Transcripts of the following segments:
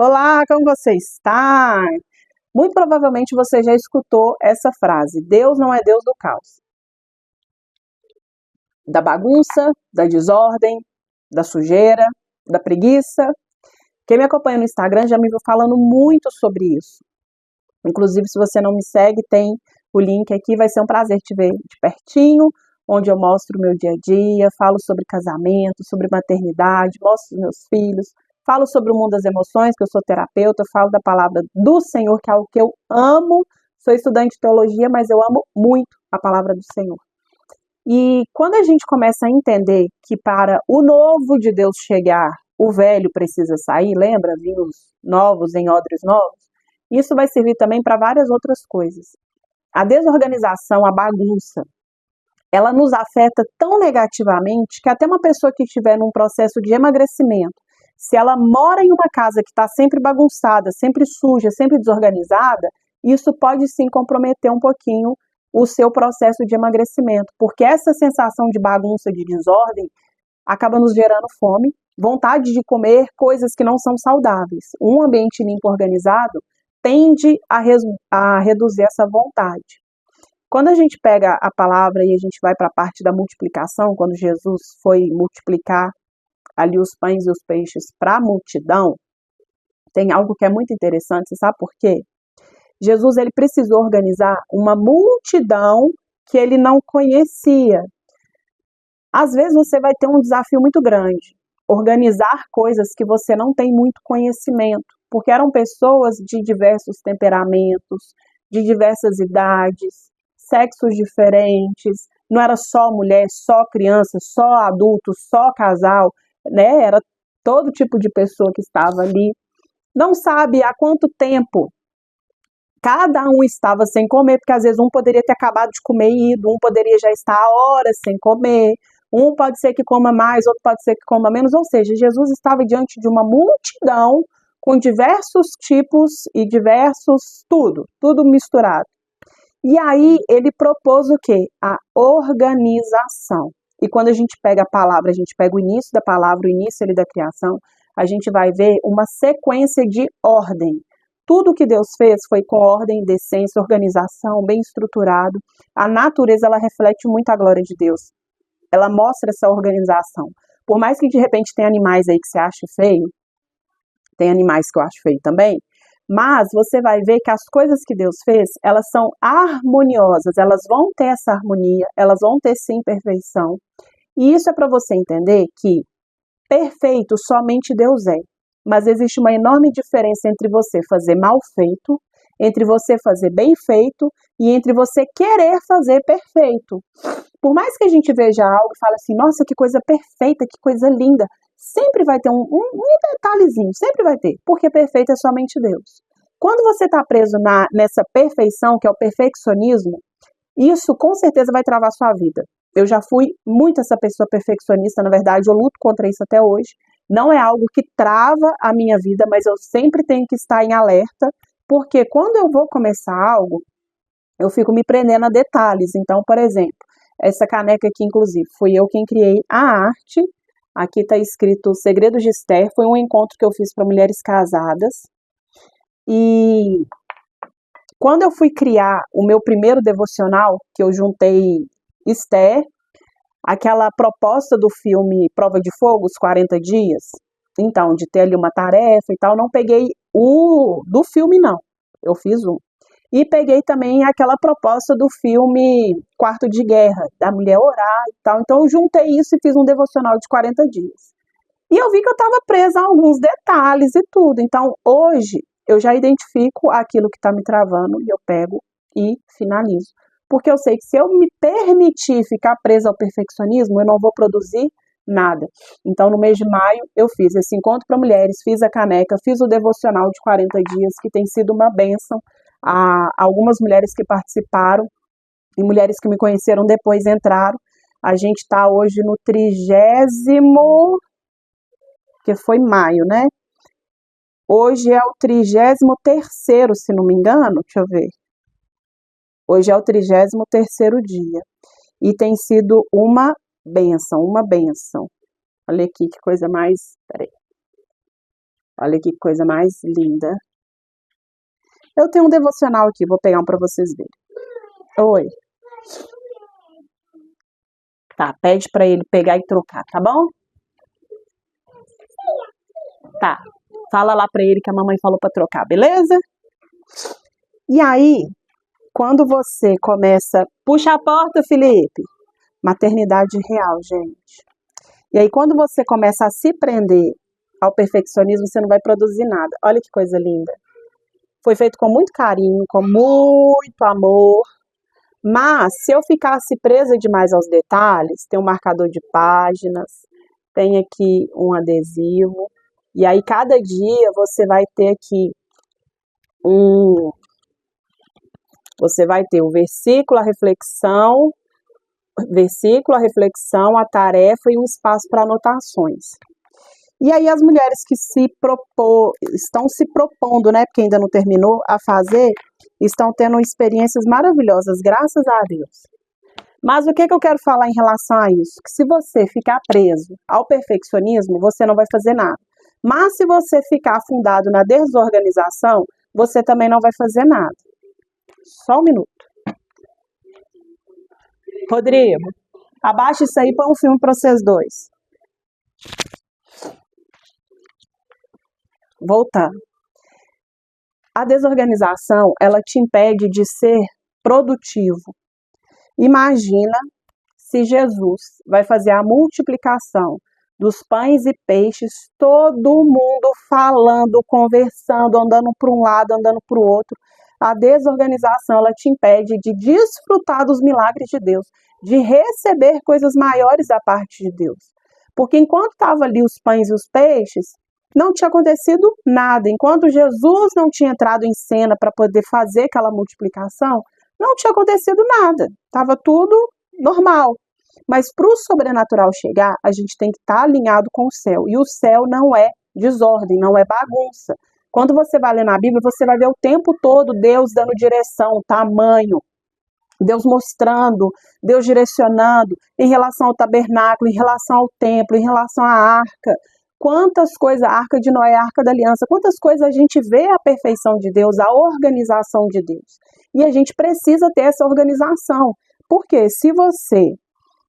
Olá, como você está? Muito provavelmente você já escutou essa frase: Deus não é Deus do caos, da bagunça, da desordem, da sujeira, da preguiça. Quem me acompanha no Instagram já me viu falando muito sobre isso. Inclusive, se você não me segue, tem o link aqui, vai ser um prazer te ver de pertinho, onde eu mostro o meu dia a dia, falo sobre casamento, sobre maternidade, mostro os meus filhos, falo sobre o mundo das emoções, que eu sou terapeuta, falo da palavra do Senhor, que é algo que eu amo. Sou estudante de teologia, mas eu amo muito a palavra do Senhor. E quando a gente começa a entender que para o novo de Deus chegar, o velho precisa sair, lembra? Vinhos novos em odres novos. Isso vai servir também para várias outras coisas. A desorganização, a bagunça, ela nos afeta tão negativamente que até uma pessoa que estiver num processo de emagrecimento, se ela mora em uma casa que está sempre bagunçada, sempre suja, sempre desorganizada, isso pode sim comprometer um pouquinho o seu processo de emagrecimento, porque essa sensação de bagunça, de desordem, acaba nos gerando fome, vontade de comer coisas que não são saudáveis. Um ambiente limpo, organizado, tende a reduzir essa vontade. Quando a gente pega a palavra e a gente vai para a parte da multiplicação, quando Jesus foi multiplicar ali os pães e os peixes para a multidão, tem algo que é muito interessante, você sabe por quê? Jesus ele precisou organizar uma multidão que ele não conhecia. Às vezes você vai ter um desafio muito grande, organizar coisas que você não tem muito conhecimento, porque eram pessoas de diversos temperamentos, de diversas idades, sexos diferentes, não era só mulher, só criança, só adulto, só casal, né? Era todo tipo de pessoa que estava ali. Não sabe há quanto tempo cada um estava sem comer, porque às vezes um poderia ter acabado de comer e ido, um poderia já estar há horas sem comer, um pode ser que coma mais, outro pode ser que coma menos, ou seja, Jesus estava diante de uma multidão com diversos tipos e diversos tudo misturado. E aí ele propôs o quê? A organização. E quando a gente pega a palavra, a gente pega o início da palavra, o início ali da criação, a gente vai ver uma sequência de ordem. Tudo que Deus fez foi com ordem, decência, organização, bem estruturado. A natureza, ela reflete muito a glória de Deus. Ela mostra essa organização. Por mais que de repente tenha animais aí que você acha feio, tem animais que eu acho feio também, mas você vai ver que as coisas que Deus fez, elas são harmoniosas, elas vão ter essa harmonia, elas vão ter sim perfeição. E isso é para você entender que perfeito somente Deus é. Mas existe uma enorme diferença entre você fazer mal feito, entre você fazer bem feito e entre você querer fazer perfeito. Por mais que a gente veja algo e fale assim, nossa, que coisa perfeita, que coisa linda, sempre vai ter um detalhezinho, sempre vai ter, porque perfeito é somente Deus. Quando você está preso nessa perfeição, que é o perfeccionismo, isso com certeza vai travar sua vida. Eu já fui muito essa pessoa perfeccionista, na verdade, eu luto contra isso até hoje. Não é algo que trava a minha vida, mas eu sempre tenho que estar em alerta, porque quando eu vou começar algo, eu fico me prendendo a detalhes. Então, por exemplo, essa caneca aqui, inclusive, fui eu quem criei a arte. Aqui está escrito Segredos de Esther, foi um encontro que eu fiz para mulheres casadas. E quando eu fui criar o meu primeiro devocional, que eu juntei Esther, aquela proposta do filme Prova de Fogo, os 40 dias, então, de ter ali uma tarefa e tal, não peguei o do filme, não, eu fiz um. E peguei também aquela proposta do filme Quarto de Guerra, da mulher orar e tal, então eu juntei isso e fiz um devocional de 40 dias. E eu vi que eu estava presa a alguns detalhes e tudo, então hoje eu já identifico aquilo que está me travando e eu pego e finalizo. Porque eu sei que se eu me permitir ficar presa ao perfeccionismo, eu não vou produzir nada. Então, no mês de maio, eu fiz esse encontro para mulheres, fiz a caneca, fiz o devocional de 40 dias, que tem sido uma bênção. Algumas mulheres que participaram e mulheres que me conheceram depois entraram. A gente está hoje no 30º, que foi maio, né? Hoje é o 33º, se não me engano, deixa eu ver. Hoje é o 33º dia e tem sido uma bênção, uma bênção. Olha aqui que coisa mais, peraí. Olha que coisa mais linda. Eu tenho um devocional aqui, vou pegar um para vocês verem. Oi. Tá, pede para ele pegar e trocar, tá bom? Tá. Fala lá para ele que a mamãe falou para trocar, beleza? E aí, quando você começa... Puxa a porta, Felipe! Maternidade real, gente. E aí, quando você começa a se prender ao perfeccionismo, você não vai produzir nada. Olha que coisa linda. Foi feito com muito carinho, com muito amor. Mas, se eu ficasse presa demais aos detalhes, tem um marcador de páginas, tem aqui um adesivo. E aí, cada dia, você vai ter aqui Você vai ter o versículo, a reflexão, a tarefa e um espaço para anotações. E aí as mulheres que estão se propondo, né, porque ainda não terminou, a fazer, estão tendo experiências maravilhosas, graças a Deus. Mas o que eu quero falar em relação a isso? Que se você ficar preso ao perfeccionismo, você não vai fazer nada. Mas se você ficar afundado na desorganização, você também não vai fazer nada. Só um minuto. Rodrigo, abaixa isso aí e põe um filme para vocês dois. Voltando. A desorganização, ela te impede de ser produtivo. Imagina se Jesus vai fazer a multiplicação dos pães e peixes, todo mundo falando, conversando, andando para um lado, andando para o outro. A desorganização, ela te impede de desfrutar dos milagres de Deus, de receber coisas maiores da parte de Deus. Porque enquanto estavam ali os pães e os peixes, não tinha acontecido nada. Enquanto Jesus não tinha entrado em cena para poder fazer aquela multiplicação, não tinha acontecido nada. Estava tudo normal. Mas para o sobrenatural chegar, a gente tem que estar alinhado com o céu. E o céu não é desordem, não é bagunça. Quando você vai ler na Bíblia, você vai ver o tempo todo Deus dando direção, tamanho, Deus mostrando, Deus direcionando em relação ao tabernáculo, em relação ao templo, em relação à arca. Quantas coisas, a arca de Noé, a arca da aliança, quantas coisas a gente vê a perfeição de Deus, a organização de Deus. E a gente precisa ter essa organização. Porque se você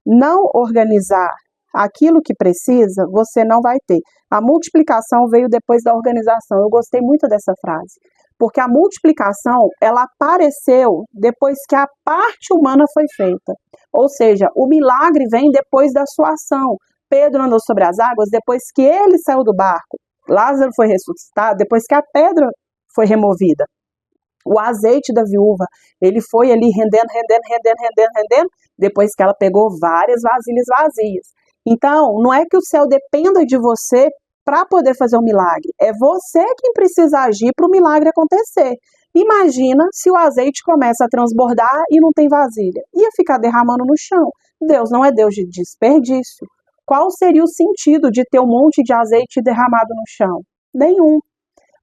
não organizar aquilo que precisa, você não vai ter. A multiplicação veio depois da organização. Eu gostei muito dessa frase. Porque a multiplicação, ela apareceu depois que a parte humana foi feita. Ou seja, o milagre vem depois da sua ação. Pedro andou sobre as águas depois que ele saiu do barco. Lázaro foi ressuscitado depois que a pedra foi removida. O azeite da viúva, ele foi ali rendendo, depois que ela pegou várias vasilhas vazias. Então, não é que o céu dependa de você para poder fazer um milagre. É você quem precisa agir para o milagre acontecer. Imagina se o azeite começa a transbordar e não tem vasilha. Ia ficar derramando no chão. Deus não é Deus de desperdício. Qual seria o sentido de ter um monte de azeite derramado no chão? Nenhum.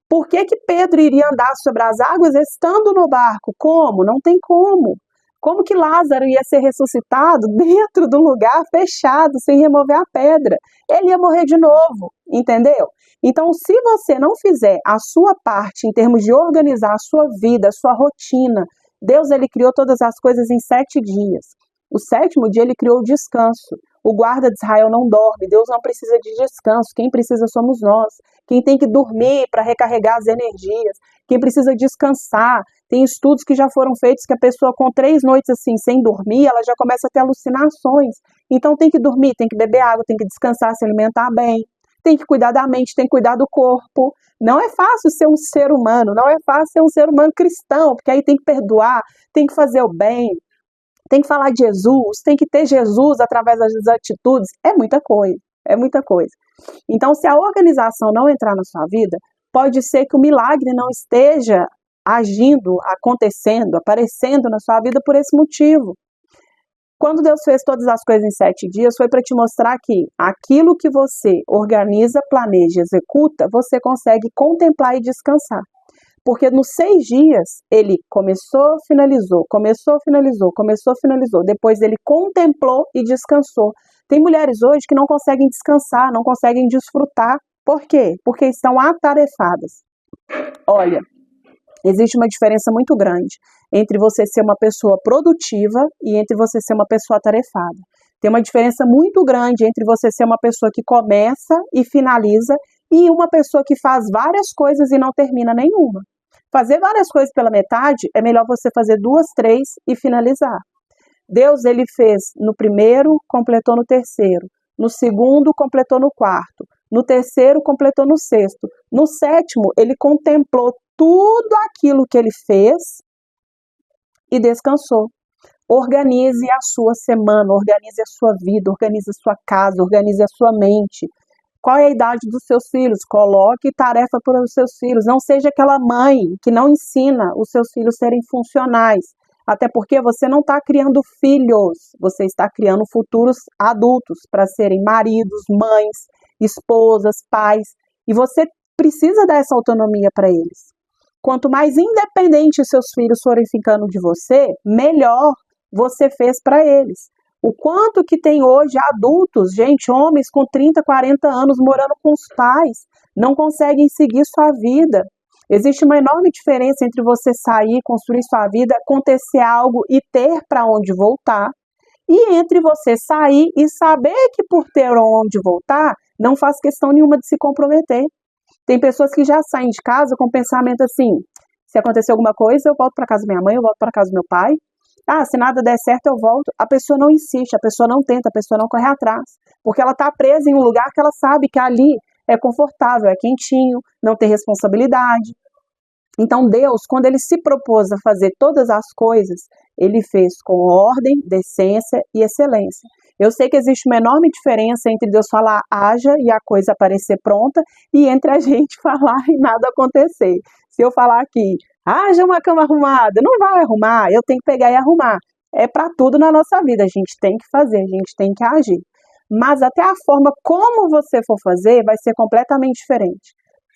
Por que Pedro iria andar sobre as águas estando no barco? Como? Não tem como. Como que Lázaro ia ser ressuscitado dentro do lugar fechado, sem remover a pedra? Ele ia morrer de novo, entendeu? Então, se você não fizer a sua parte em termos de organizar a sua vida, a sua rotina, Deus, ele criou todas as coisas em 7 dias. O 7º dia, ele criou o descanso. O guarda de Israel não dorme, Deus não precisa de descanso, quem precisa somos nós. Quem tem que dormir para recarregar as energias, quem precisa descansar. Tem estudos que já foram feitos que a pessoa com 3 noites assim, sem dormir, ela já começa a ter alucinações. Então tem que dormir, tem que beber água, tem que descansar, se alimentar bem, tem que cuidar da mente, tem que cuidar do corpo. Não é fácil ser um ser humano, não é fácil ser um ser humano cristão, porque aí tem que perdoar, tem que fazer o bem, tem que falar de Jesus, tem que ter Jesus através das atitudes. É muita coisa, é muita coisa. Então, se a organização não entrar na sua vida, pode ser que o milagre não esteja agindo, acontecendo, aparecendo na sua vida por esse motivo. Quando Deus fez todas as coisas em 7 dias, foi para te mostrar que aquilo que você organiza, planeja, executa, você consegue contemplar e descansar. Porque nos 6 dias, ele começou, finalizou, depois ele contemplou e descansou. Tem mulheres hoje que não conseguem descansar, não conseguem desfrutar. Por quê? Porque estão atarefadas. Olha, existe uma diferença muito grande entre você ser uma pessoa produtiva e entre você ser uma pessoa atarefada. Tem uma diferença muito grande entre você ser uma pessoa que começa e finaliza e uma pessoa que faz várias coisas e não termina nenhuma. Fazer várias coisas pela metade é melhor você fazer 2, 3 e finalizar. Deus, ele fez no primeiro, completou no terceiro. No segundo, completou no quarto. No terceiro, completou no sexto. No sétimo, ele contemplou tudo aquilo que ele fez e descansou. Organize a sua semana, organize a sua vida, organize a sua casa, organize a sua mente. Qual é a idade dos seus filhos? Coloque tarefa para os seus filhos. Não seja aquela mãe que não ensina os seus filhos a serem funcionais. Até porque você não está criando filhos, você está criando futuros adultos para serem maridos, mães, esposas, pais. E você precisa dar essa autonomia para eles. Quanto mais independentes seus filhos forem ficando de você, melhor você fez para eles. O quanto que tem hoje adultos, gente, homens com 30, 40 anos morando com os pais, não conseguem seguir sua vida. Existe uma enorme diferença entre você sair, construir sua vida, acontecer algo e ter para onde voltar, e entre você sair e saber que por ter onde voltar, não faz questão nenhuma de se comprometer. Tem pessoas que já saem de casa com pensamento assim, se acontecer alguma coisa, eu volto para casa da minha mãe, eu volto para casa do meu pai. Ah, se nada der certo, eu volto. A pessoa não insiste, a pessoa não tenta, a pessoa não corre atrás. Porque ela está presa em um lugar que ela sabe que ali é confortável, é quentinho, não tem responsabilidade. Então Deus, quando ele se propôs a fazer todas as coisas, ele fez com ordem, decência e excelência. Eu sei que existe uma enorme diferença entre Deus falar haja e a coisa aparecer pronta e entre a gente falar e nada acontecer. Se eu falar aqui, haja uma cama arrumada, não vai arrumar, eu tenho que pegar e arrumar. É para tudo na nossa vida, a gente tem que fazer, a gente tem que agir. Mas até a forma como você for fazer vai ser completamente diferente.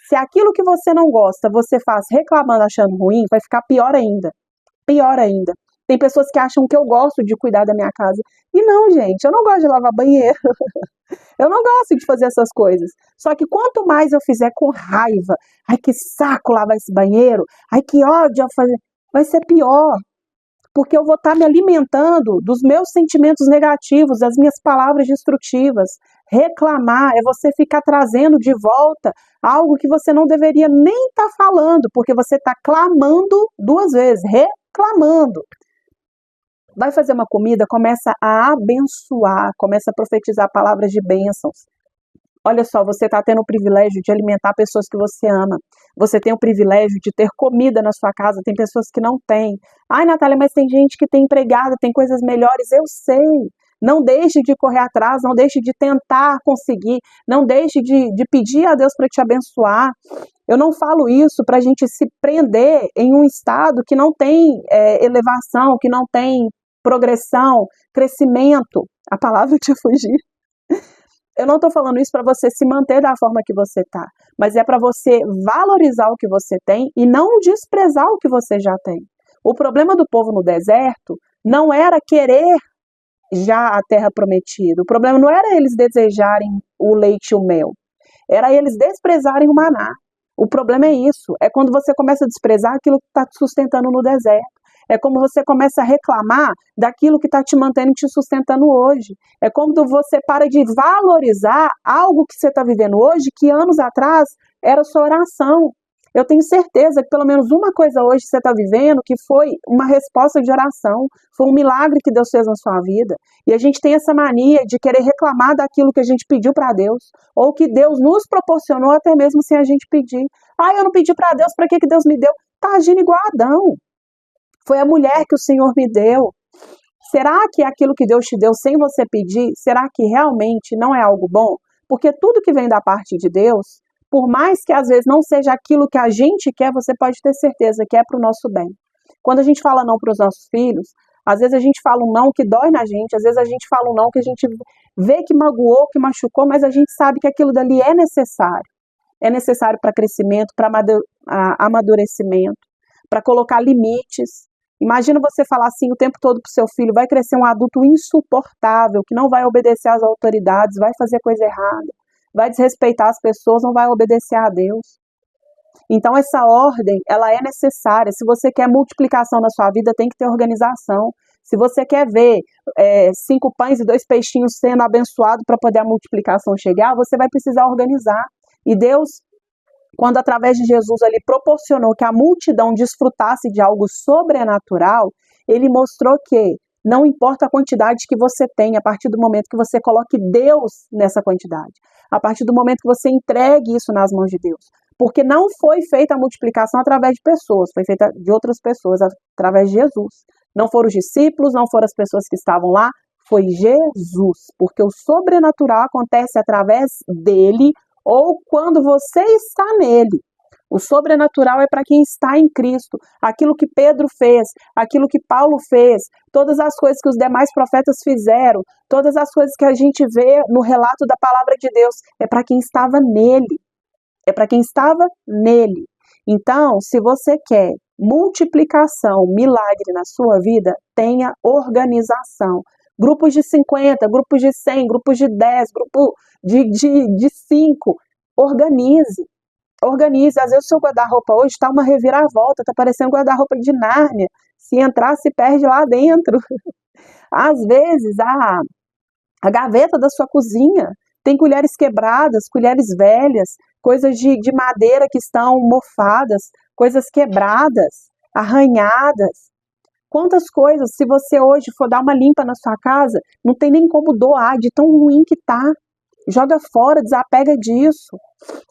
Se aquilo que você não gosta, você faz reclamando, achando ruim, vai ficar pior ainda. Pior ainda. Tem pessoas que acham que eu gosto de cuidar da minha casa. E não, gente, eu não gosto de lavar banheiro. Eu não gosto de fazer essas coisas. Só que quanto mais eu fizer com raiva, ai que saco lavar esse banheiro, ai que ódio eu fazer, vai ser pior. Porque eu vou estar me alimentando dos meus sentimentos negativos, das minhas palavras destrutivas. Reclamar é você ficar trazendo de volta algo que você não deveria nem estar falando, porque você está clamando 2 vezes, reclamando. Vai fazer uma comida, começa a abençoar, começa a profetizar palavras de bênçãos. Olha só, você está tendo o privilégio de alimentar pessoas que você ama. Você tem o privilégio de ter comida na sua casa, tem pessoas que não têm. Ai, Natália, mas tem gente que tem empregada, tem coisas melhores. Eu sei. Não deixe de correr atrás, não deixe de tentar conseguir, não deixe de pedir a Deus para te abençoar. Eu não falo isso para a gente se prender em um estado que não tem elevação, que não tem progressão, crescimento. A palavra te fugir. Eu não estou falando isso para você se manter da forma que você está, mas é para você valorizar o que você tem e não desprezar o que você já tem. O problema do povo no deserto não era querer já a terra prometida. O problema não era eles desejarem o leite e o mel, era eles desprezarem o maná. O problema é isso, é quando você começa a desprezar aquilo que está te sustentando no deserto. É como você começa a reclamar daquilo que está te mantendo e te sustentando hoje. É quando você para de valorizar algo que você está vivendo hoje, que anos atrás era sua oração. Eu tenho certeza que pelo menos uma coisa hoje você está vivendo que foi uma resposta de oração, foi um milagre que Deus fez na sua vida. E a gente tem essa mania de querer reclamar daquilo que a gente pediu para Deus, ou que Deus nos proporcionou até mesmo sem a gente pedir. Ah, eu não pedi para Deus, para que Deus me deu? Está agindo igual a Adão. Foi a mulher que o Senhor me deu. Será que aquilo que Deus te deu sem você pedir, será que realmente não é algo bom? Porque tudo que vem da parte de Deus, por mais que às vezes não seja aquilo que a gente quer, você pode ter certeza que é para o nosso bem. Quando a gente fala não para os nossos filhos, às vezes a gente fala um não que dói na gente, às vezes a gente fala um não que a gente vê que magoou, que machucou, mas a gente sabe que aquilo dali é necessário. É necessário para crescimento, para amadurecimento, para colocar limites. Imagina você falar assim o tempo todo para o seu filho, vai crescer um adulto insuportável, que não vai obedecer às autoridades, vai fazer coisa errada. vai desrespeitar as pessoas, não vai obedecer a Deus. Então essa ordem, ela é necessária. Se você quer multiplicação na sua vida, tem que ter organização. Se você quer ver 5 pães e 2 peixinhos sendo abençoados para poder a multiplicação chegar, você vai precisar organizar. E Deus, quando através de Jesus ele proporcionou que a multidão desfrutasse de algo sobrenatural, ele mostrou que não importa a quantidade que você tem, a partir do momento que você coloque Deus nessa quantidade, a partir do momento que você entregue isso nas mãos de Deus. Porque não foi feita a multiplicação através de pessoas, foi feita de outras pessoas, através de Jesus. Não foram os discípulos, não foram as pessoas que estavam lá, foi Jesus. Porque o sobrenatural acontece através dele ou quando você está nele. O sobrenatural é para quem está em Cristo. Aquilo que Pedro fez, aquilo que Paulo fez, todas as coisas que os demais profetas fizeram, todas as coisas que a gente vê no relato da palavra de Deus, é para quem estava nele. É para quem estava nele. Então, se você quer multiplicação, milagre na sua vida, tenha organização. Grupos de 50, grupos de 100, grupos de 10, grupo de 5. Organize. Organize. Às vezes o seu guarda-roupa hoje está uma reviravolta, está parecendo guarda-roupa de Nárnia. Se entrar, se perde lá dentro. Às vezes, a gaveta da sua cozinha tem colheres quebradas, colheres velhas, coisas de madeira que estão mofadas, coisas quebradas, arranhadas. Quantas coisas, se você hoje for dar uma limpa na sua casa, não tem nem como doar, de tão ruim que tá. Joga fora, desapega disso.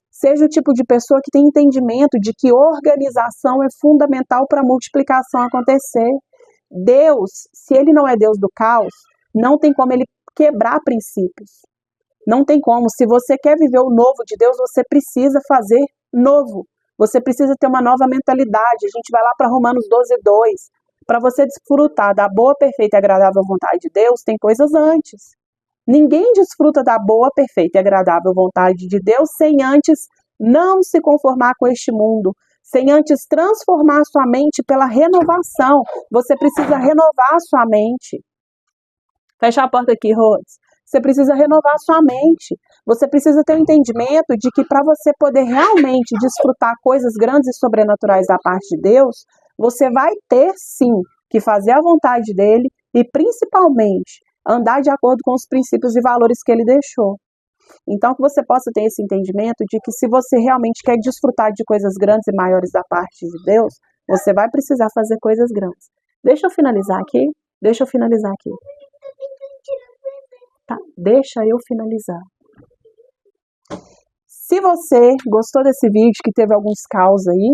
Seja o tipo de pessoa que tem entendimento de que organização é fundamental para a multiplicação acontecer. Deus, se ele não é Deus do caos, não tem como ele quebrar princípios. Não tem como. Se você quer viver o novo de Deus, você precisa fazer novo. Você precisa ter uma nova mentalidade. A gente vai lá para Romanos 12:2. Para você desfrutar da boa, perfeita e agradável vontade de Deus, tem coisas antes. Ninguém desfruta da boa, perfeita e agradável vontade de Deus sem antes não se conformar com este mundo, sem antes transformar sua mente pela renovação. Você precisa renovar sua mente. Fecha a porta aqui, Rhodes. Você precisa renovar sua mente. Você precisa ter o entendimento de que para você poder realmente desfrutar coisas grandes e sobrenaturais da parte de Deus, você vai ter sim que fazer a vontade dele e principalmente andar de acordo com os princípios e valores que ele deixou. Então que você possa ter esse entendimento de que se você realmente quer desfrutar de coisas grandes e maiores da parte de Deus, você vai precisar fazer coisas grandes. Deixa eu finalizar aqui. Tá, deixa eu finalizar. Se você gostou desse vídeo, que teve alguns caos aí,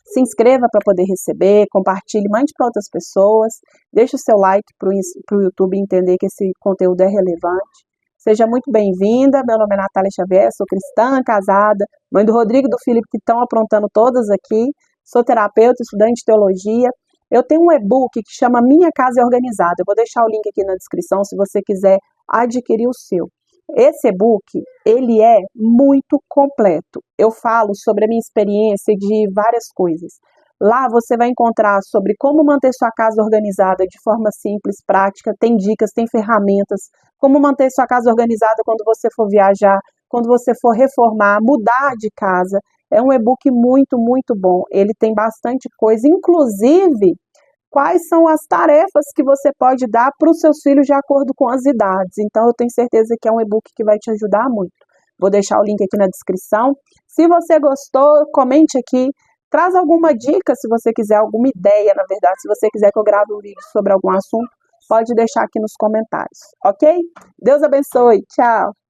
se inscreva para poder receber, compartilhe, mande para outras pessoas, deixe o seu like para o YouTube entender que esse conteúdo é relevante. Seja muito bem-vinda, meu nome é Natália Xavier, sou cristã, casada, mãe do Rodrigo e do Felipe que estão aprontando todas aqui, sou terapeuta, estudante de teologia. Eu tenho um e-book que chama Minha Casa é Organizada. Eu vou deixar o link aqui na descrição se você quiser adquirir o seu. Esse e-book, ele é muito completo. Eu falo sobre a minha experiência de várias coisas. Lá você vai encontrar sobre como manter sua casa organizada de forma simples, prática, tem dicas, tem ferramentas, como manter sua casa organizada quando você for viajar, quando você for reformar, mudar de casa. É um e-book muito, muito bom. Ele tem bastante coisa, inclusive quais são as tarefas que você pode dar para os seus filhos de acordo com as idades. Então, eu tenho certeza que é um e-book que vai te ajudar muito. Vou deixar o link aqui na descrição. Se você gostou, comente aqui. Traz alguma dica, se você quiser, alguma ideia, na verdade. Se você quiser que eu grave um vídeo sobre algum assunto, pode deixar aqui nos comentários, ok? Deus abençoe. Tchau.